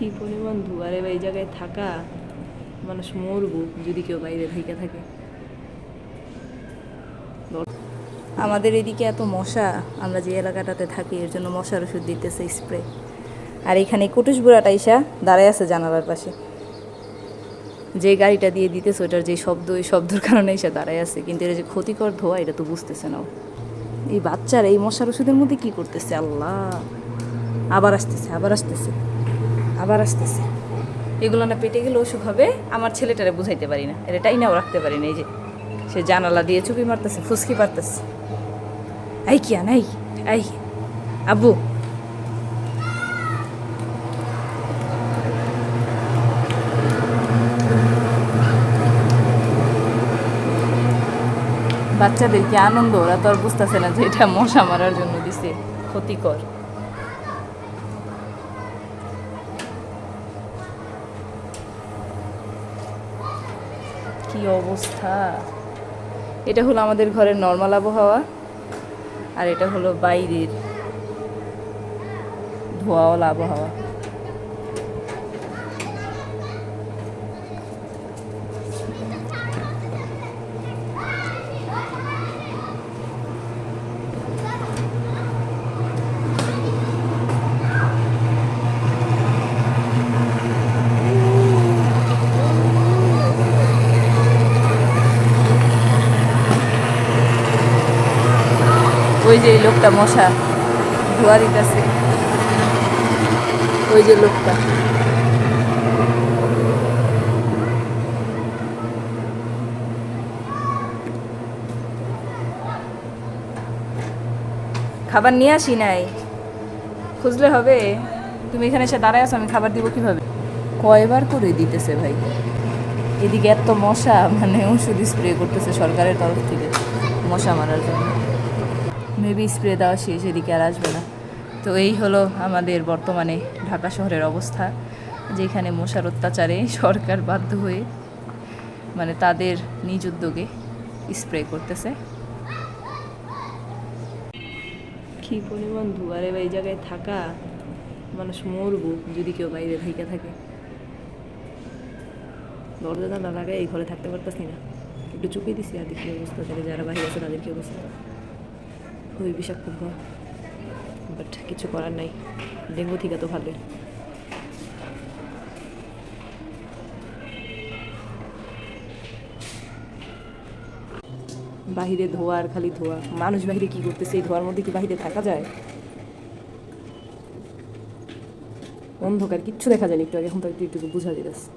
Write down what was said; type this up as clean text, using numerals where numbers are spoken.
কি পরিমাণ ধোঁয়ারে বা এই জায়গায় থাকা, মানুষ মরবো যদি কেউ বাইরে থেকে থাকে। আমাদের এদিকে এত মশা, আমরা যে এলাকাটাতে থাকি এর জন্য মশার ওষুধ দিতেছে স্প্রে। আর এখানে কুটুস বুড়াটা ইসা দাঁড়ায় আছে জানালার পাশে, যে গাড়িটা দিয়ে দিতেছে ওইটার যে শব্দ, ওই শব্দের কারণে এসে দাঁড়ায় আছে, কিন্তু এটা যে ক্ষতিকর ধোয়া এটা তো বুঝতেছে না। এই বাচ্চারা এই মশার ওষুধের মধ্যে কি করতেছে আল্লাহ। আবার আসতেছে, আবার আসতেছে, আবার আসতেছে। এগুলো না পেটে গেলে অসুখ হবে। আমার ছেলেটারে বুঝাইতে পারি না, এটাই নাও রাখতে পারি না। এই যে সে জানালা দিয়ে চুপি মারতেছে, ফুসকি পারতেছে। এই কি নাই, এই আব্বু বাচ্চাদের কি আনন্দ, ওরা তো আর বুঝতেছে না যে এটা মশা মারার জন্য দিছে, ক্ষতিকর। কি অবস্থা। এটা হলো আমাদের ঘরের নর্মাল আবহাওয়া, আর এটা হলো বাইরের ধোঁয়াওয়ালা আবহাওয়া। ওই যে লোকটা মশা ধোয়া দিতেছে, ওই যে লোকটা। খাবার নিয়ে আসি নাই, খুঁজলে হবে। তুমি এখানে এসে দাঁড়ায় আছো, আমি খাবার দিব কিভাবে? কয়বার করে দিতেছে ভাই। এদিকে এত মশা, মানে ওষুধ স্প্রে করতেছে সরকারের তরফ থেকে মশা মারার জন্য। মেবি স্প্রে দেওয়া শেষ, এদিকে আর আসবে না। তো এই হলো আমাদের বর্তমানে ঢাকা শহরের অবস্থা, যেখানে মশার অত্যাচারে সরকার বাধ্য হয়ে, মানে তাদের নিজ উদ্যোগে স্প্রে করতেছে। কি পরিমাণ ধোঁয়ারে বা এই জায়গায় থাকা, মানুষ মরবো যদি কেউ বাইরে থেকে থাকে। দরজা জানা লাগায় এই ঘরে থাকতে পারতেছি না, একটু চুপিয়ে দিছি। আর দেখি অবস্থা, তাহলে যারা বাইরে আছে তাদের কি অবস্থা। খুবই বিষাক্ত ধোঁয়া, বাট কিছু করার নাই। ডেঙ্গু থেকে তো ভালোই। বাহিরে ধোয়া আর খালি ধোয়া, মানুষ বাহিরে কি করতেছে এই ধোয়ার মধ্যে? কি বাহিরে থাকা যায়? অন্ধকার, কিচ্ছু দেখা যায়নি একটু আগে, এখন তো একটু একটু বোঝা যাচ্ছে।